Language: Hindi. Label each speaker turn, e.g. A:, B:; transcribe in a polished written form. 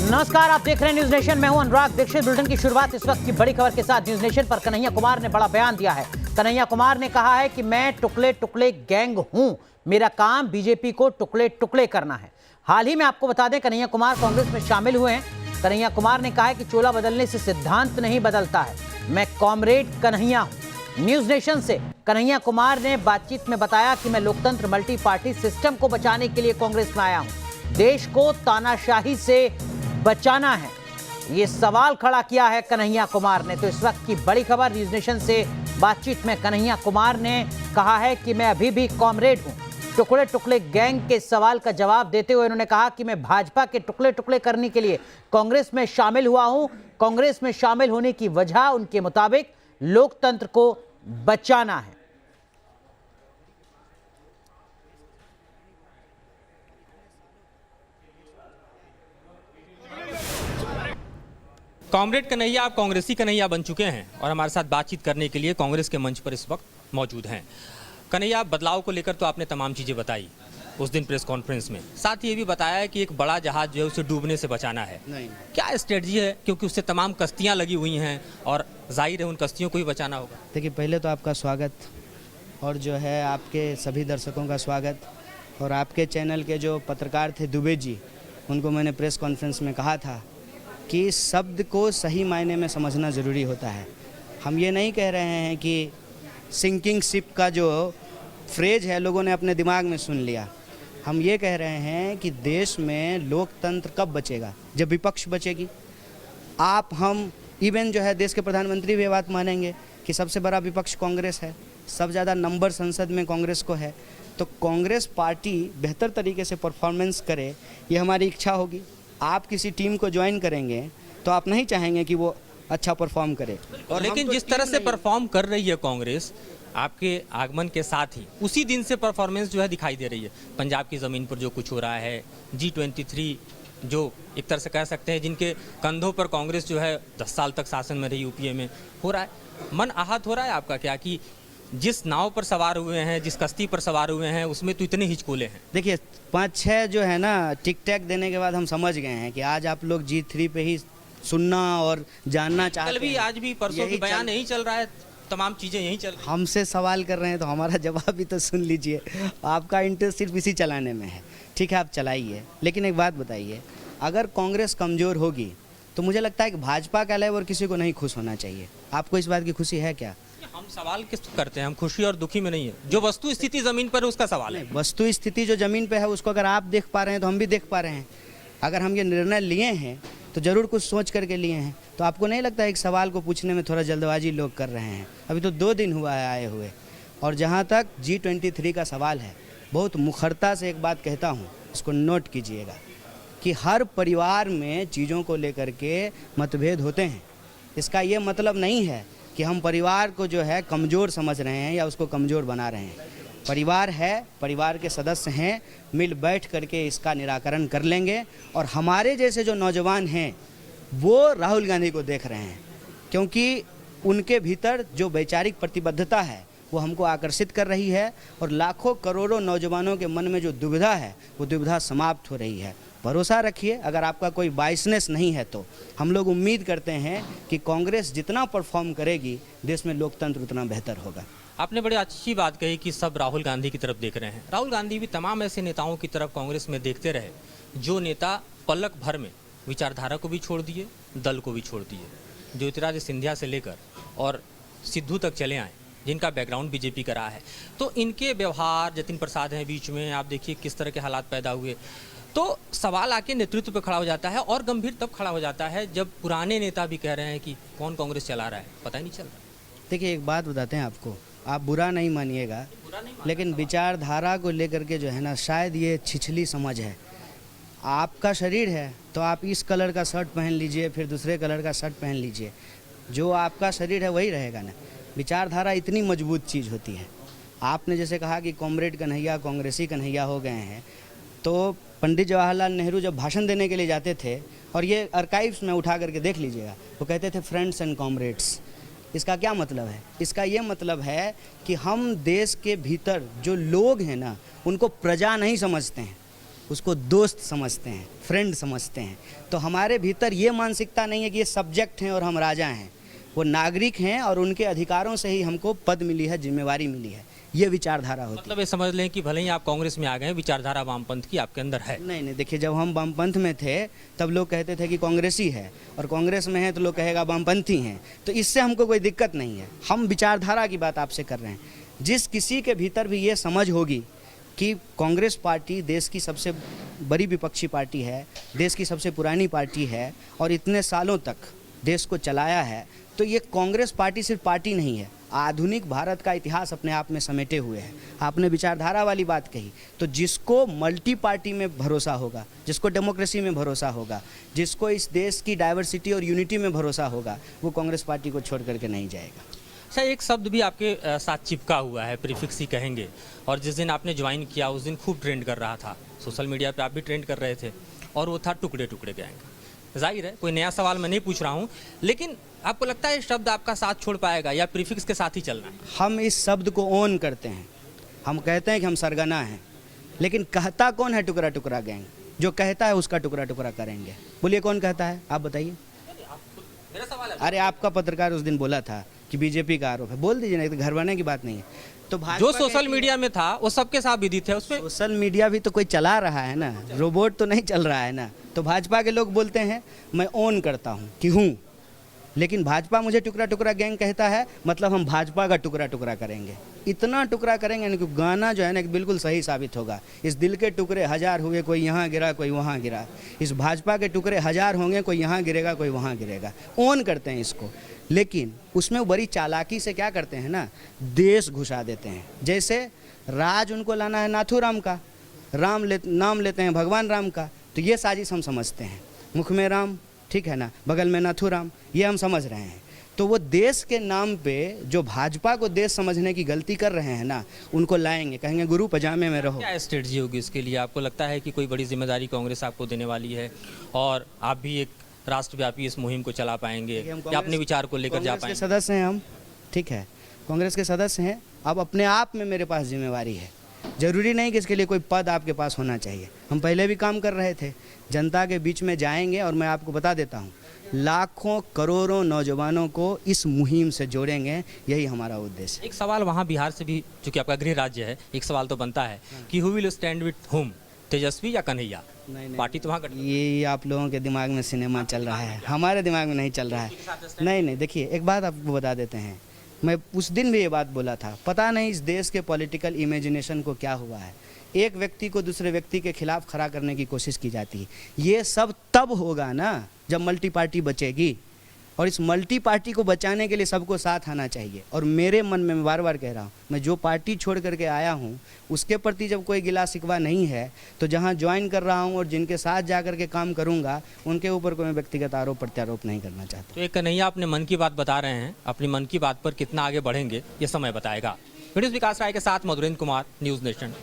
A: नमस्कार, आप देख रहे हैं न्यूज नेशन। मैं हूं अनुराग दीक्षित। बुलेटिन की शुरुआत इस वक्त की बड़ी खबर के साथ। न्यूज नेशन पर कन्हैया कुमार ने बड़ा बयान दिया है। कन्हैया कुमार ने कहा है कि मैं टुकड़े टुकड़े गैंग हूं, मेरा काम बीजेपी को टुकड़े टुकड़े करना है। हाल ही में आपको बता दें, कन्हैया कुमार कांग्रेस में शामिल हुए हैं। कन्हैया कुमार ने कहा है कि चोला बदलने से सिद्धांत नहीं बदलता है, मैं कॉमरेड कन्हैया हूं। न्यूज नेशन से कन्हैया कुमार ने बातचीत में बताया कि मैं लोकतंत्र मल्टी पार्टी सिस्टम को बचाने के लिए कांग्रेस में आया हूं, देश को तानाशाही से बचाना है, ये सवाल खड़ा किया है कन्हैया कुमार ने। तो इस वक्त की बड़ी खबर न्यूज नेशन से बातचीत में कन्हैया कुमार ने कहा है कि मैं अभी भी कॉमरेड हूं। टुकड़े टुकड़े गैंग के सवाल का जवाब देते हुए उन्होंने कहा कि मैं भाजपा के टुकड़े टुकड़े करने के लिए कांग्रेस में शामिल हुआ हूं। कांग्रेस में शामिल होने की वजह उनके मुताबिक लोकतंत्र को बचाना है।
B: कॉमरेड कन्हैया, आप कांग्रेसी कन्हैया बन चुके हैं और हमारे साथ बातचीत करने के लिए कांग्रेस के मंच पर इस वक्त मौजूद हैं। कन्हैया, बदलाव को लेकर तो आपने तमाम चीज़ें बताई उस दिन प्रेस कॉन्फ्रेंस में, साथ ही ये भी बताया कि एक बड़ा जहाज जो है उसे डूबने से बचाना है।
C: नहीं,
B: क्या स्ट्रेटजी है, क्योंकि उससे तमाम कश्तियाँ लगी हुई हैं और जाहिर है उन कश्तियों को भी बचाना होगा।
C: देखिए, पहले तो आपका स्वागत और जो है आपके सभी दर्शकों का स्वागत, और आपके चैनल के जो पत्रकार थे दुबे जी, उनको मैंने प्रेस कॉन्फ्रेंस में कहा था कि शब्द को सही मायने में समझना ज़रूरी होता है। हम ये नहीं कह रहे हैं कि सिंकिंग शिप का जो फ्रेज है लोगों ने अपने दिमाग में सुन लिया। हम ये कह रहे हैं कि देश में लोकतंत्र कब बचेगा, जब विपक्ष बचेगी। आप, हम, इवन जो है देश के प्रधानमंत्री भी ये बात मानेंगे कि सबसे बड़ा विपक्ष कांग्रेस है, सबसे ज़्यादा नंबर संसद में कांग्रेस को है। तो कांग्रेस पार्टी बेहतर तरीके से परफॉर्मेंस करे, ये हमारी इच्छा होगी। आप किसी टीम को ज्वाइन करेंगे तो आप नहीं चाहेंगे कि वो अच्छा परफॉर्म करे। और
B: लेकिन जिस तरह से परफॉर्म कर रही है कांग्रेस आपके आगमन के साथ ही, उसी दिन से परफॉर्मेंस जो है दिखाई दे रही है। पंजाब की ज़मीन पर जो कुछ हो रहा है, G23 जो एक तरह से कह सकते हैं जिनके कंधों पर कांग्रेस जो है 10 साल तक शासन में रही, यूपीए में हो रहा है। मन आहत हो रहा है आपका क्या कि जिस नाव पर सवार हुए हैं, जिस कश्ती पर सवार हुए हैं, उसमें तो इतने हिचकोले हैं।
C: देखिए, 5-6 जो है ना टिक टैक देने के बाद हम समझ गए हैं कि आज आप लोग G3 पे ही सुनना और जानना चाहते हैं।
B: कल भी, आज भी, परसों भी बयान यही चल रहा है, तमाम चीज़ें यही चल रही हैं।
C: हमसे सवाल कर रहे हैं तो हमारा जवाब भी तो सुन लीजिए। आपका इंटरेस्ट सिर्फ इसी चलाने में है, ठीक है, आप चलाइए। लेकिन एक बात बताइए, अगर कांग्रेस कमज़ोर होगी तो मुझे लगता है कि भाजपा के अलावा और किसी को नहीं खुश होना चाहिए। आपको इस बात की खुशी है क्या?
B: हम सवाल किस करते हैं, हम खुशी और दुखी में नहीं है, जो वस्तु स्थिति जमीन पर है उसका सवाल है।
C: वस्तु स्थिति जो जमीन पे है उसको अगर आप देख पा रहे हैं तो हम भी देख पा रहे हैं। अगर हम ये निर्णय लिए हैं तो ज़रूर कुछ सोच करके लिए हैं। तो आपको नहीं लगता है एक सवाल को पूछने में थोड़ा जल्दबाजी लोग कर रहे हैं? अभी तो 2 दिन हुआ है आए हुए। और जहाँ तक G23 का सवाल है, बहुत मुखरता से एक बात कहता हूँ, इसको नोट कीजिएगा कि हर परिवार में चीज़ों को लेकर के मतभेद होते हैं। इसका ये मतलब नहीं है कि हम परिवार को जो है कमज़ोर समझ रहे हैं या उसको कमज़ोर बना रहे हैं। परिवार है, परिवार के सदस्य हैं, मिल बैठ करके इसका निराकरण कर लेंगे। और हमारे जैसे जो नौजवान हैं वो राहुल गांधी को देख रहे हैं, क्योंकि उनके भीतर जो वैचारिक प्रतिबद्धता है वो हमको आकर्षित कर रही है। और लाखों करोड़ों नौजवानों के मन में जो दुविधा है वो दुविधा समाप्त हो रही है। भरोसा रखिए, अगर आपका कोई बायसनेस नहीं है तो हम लोग उम्मीद करते हैं कि कांग्रेस जितना परफॉर्म करेगी देश में लोकतंत्र उतना बेहतर होगा।
B: आपने बड़ी अच्छी बात कही कि सब राहुल गांधी की तरफ देख रहे हैं। राहुल गांधी भी तमाम ऐसे नेताओं की तरफ कांग्रेस में देखते रहे जो नेता पलक भर में विचारधारा को भी छोड़ दिए, दल को भी छोड़ दिए। ज्योतिरादित्य सिंधिया से लेकर और सिद्धू तक चले आए, जिनका बैकग्राउंड बीजेपी का रहा है। तो इनके व्यवहार, जतिन प्रसाद हैं बीच में, आप देखिए किस तरह के हालात पैदा हुए। तो सवाल आके नेतृत्व पे खड़ा हो जाता है, और गंभीर तब खड़ा हो जाता है जब पुराने नेता भी कह रहे हैं कि कौन कांग्रेस चला रहा है, पता ही नहीं चल रहा।
C: देखिए, एक बात बताते हैं आपको, आप बुरा नहीं मानिएगा, लेकिन विचारधारा को लेकर के जो है ना, शायद ये छिछली समझ है। आपका शरीर है तो आप इस कलर का शर्ट पहन लीजिए, फिर दूसरे कलर का शर्ट पहन लीजिए, जो आपका शरीर है वही रहेगा ना। विचारधारा इतनी मजबूत चीज़ होती है। आपने जैसे कहा कि कॉमरेड कन्हैया कांग्रेसी कन्हैया हो गए हैं, तो पंडित जवाहरलाल नेहरू जब भाषण देने के लिए जाते थे, और ये आर्काइव्स में उठा करके देख लीजिएगा, वो कहते थे फ्रेंड्स एंड कॉमरेड्स। इसका क्या मतलब है? इसका ये मतलब है कि हम देश के भीतर जो लोग हैं ना, उनको प्रजा नहीं समझते हैं, उसको दोस्त समझते हैं, फ्रेंड समझते हैं। तो हमारे भीतर ये मानसिकता नहीं है कि ये सब्जेक्ट हैं और हम राजा हैं। वो नागरिक हैं और उनके अधिकारों से ही हमको पद मिली है, जिम्मेवारी मिली है। ये विचारधारा होती है।
B: मतलब ये समझ लें कि भले ही आप कांग्रेस में आ गए, विचारधारा वामपंथ की आपके अंदर है।
C: नहीं, देखिए, जब हम वामपंथ में थे तब लोग कहते थे कि कांग्रेसी है, और कांग्रेस में है तो लोग कहेगा वामपंथी हैं। तो इससे हमको कोई दिक्कत नहीं है। हम विचारधारा की बात आपसे कर रहे हैं। जिस किसी के भीतर भी ये समझ होगी कि कांग्रेस पार्टी देश की सबसे बड़ी विपक्षी पार्टी है, देश की सबसे पुरानी पार्टी है और इतने सालों तक देश को चलाया है, तो ये कांग्रेस पार्टी सिर्फ पार्टी नहीं है, आधुनिक भारत का इतिहास अपने आप में समेटे हुए है। आपने विचारधारा वाली बात कही, तो जिसको मल्टी पार्टी में भरोसा होगा, जिसको डेमोक्रेसी में भरोसा होगा, जिसको इस देश की डाइवर्सिटी और यूनिटी में भरोसा होगा, वो कांग्रेस पार्टी को छोड़ करके नहीं जाएगा।
B: अच्छा, एक शब्द भी आपके साथ चिपका हुआ है, प्रीफिक्स ही कहेंगे, और जिस दिन आपने ज्वाइन किया उस दिन खूब ट्रेंड कर रहा था, सोशल मीडिया पे आप भी ट्रेंड कर रहे थे, और वो था टुकड़े टुकड़े गैंग। जाहिर है कोई नया सवाल मैं नहीं पूछ रहा हूँ, लेकिन आपको लगता है ये शब्द आपका साथ छोड़ पाएगा या प्रीफिक्स के साथ ही चलना है?
C: हम इस शब्द को ओन करते हैं। हम कहते हैं कि हम सरगना हैं, लेकिन कहता कौन है टुकड़ा टुकड़ा गैंग? जो कहता है उसका टुकड़ा टुकड़ा करेंगे। बोलिए, कौन कहता है? आप बताइए।
B: मेरा सवाल है।
C: अरे, आपका पत्रकार उस दिन बोला था कि बीजेपी का आरोप है, बोल दीजिए ना, तो घर बनाने की बात नहीं है। तो
B: जो सोशल मीडिया में था वो सबके साथ विदित है, उसमें
C: सोशल मीडिया भी तो कोई चला रहा है ना, रोबोट तो नहीं चल रहा है ना। तो भाजपा के लोग बोलते हैं मैं ओन करता हूँ कि हूँ, लेकिन भाजपा मुझे टुकड़ा टुकड़ा गैंग कहता है, मतलब हम भाजपा का टुकड़ा टुकड़ा करेंगे। इतना टुकड़ा करेंगे ना कि गाना जो है ना बिल्कुल सही साबित होगा। इस दिल के टुकड़े हजार हुए, कोई यहाँ गिरा कोई वहाँ गिरा। इस भाजपा के टुकड़े हजार होंगे, कोई यहाँ गिरेगा कोई वहाँ गिरेगा। ओन करते हैं इसको, लेकिन उसमें वो बड़ी चालाकी से क्या करते हैं ना, देश घुसा देते हैं। जैसे राज उनको लाना है नाथूराम का, नाम लेते हैं भगवान राम का, तो ये साजिश हम समझते हैं। मुख में राम, ठीक है ना, बगल में नाथूराम, ये हम समझ रहे हैं। तो वो देश के नाम पे जो भाजपा को देश समझने की गलती कर रहे हैं ना, उनको लाएंगे, कहेंगे गुरु पजामे में रहो।
B: क्या स्ट्रेटजी होगी इसके लिए? आपको लगता है कि कोई बड़ी जिम्मेदारी कांग्रेस आपको देने वाली है और आप भी एक राष्ट्रव्यापी इस मुहिम को चला पाएंगे या अपने विचार को लेकर जा
C: कांग्रेस के
B: पाएंगे?
C: सदस्य हैं हम, ठीक है, कांग्रेस के सदस्य हैं। अब अपने आप में मेरे पास जिम्मेवारी है। जरूरी नहीं कि इसके लिए कोई पद आपके पास होना चाहिए। हम पहले भी काम कर रहे थे, जनता के बीच में जाएंगे और मैं आपको बता देता हूँ, लाखों करोड़ों नौजवानों को इस मुहिम से जोड़ेंगे, यही हमारा उद्देश्य है।
B: एक सवाल वहाँ बिहार से भी, चूंकि आपका गृह राज्य है, एक सवाल तो बनता है कि who will stand with whom, तेजस्वी या कन्हैया?
C: नहीं,
B: पार्टी तो वहाँ
C: ये आप लोगों के दिमाग में सिनेमा चल रहा है, हमारे दिमाग में नहीं चल रहा है। नहीं, देखिए, एक बात आपको बता देते हैं, मैं उस दिन भी ये बात बोला था, पता नहीं इस देश के पॉलिटिकल इमेजिनेशन को क्या हुआ है। एक व्यक्ति को दूसरे व्यक्ति के खिलाफ खड़ा करने की कोशिश की जाती है। ये सब तब होगा ना जब मल्टी पार्टी बचेगी, और इस मल्टी पार्टी को बचाने के लिए सबको साथ आना चाहिए। और मेरे मन में, मैं बार बार कह रहा हूँ, मैं जो पार्टी छोड़ करके आया हूँ उसके प्रति जब कोई गिला शिकवा नहीं है, तो जहाँ ज्वाइन कर रहा हूँ और जिनके साथ जा कर के काम करूँगा उनके ऊपर कोई व्यक्तिगत आरोप प्रत्यारोप नहीं करना चाहता।
B: तो एक कन्हैया अपने मन की बात बता रहे हैं, अपनी मन की बात पर कितना आगे बढ़ेंगे ये समय बताएगा। वीडियो विकास राय के साथ मधुरेंद्र कुमार, न्यूज़ नेशन।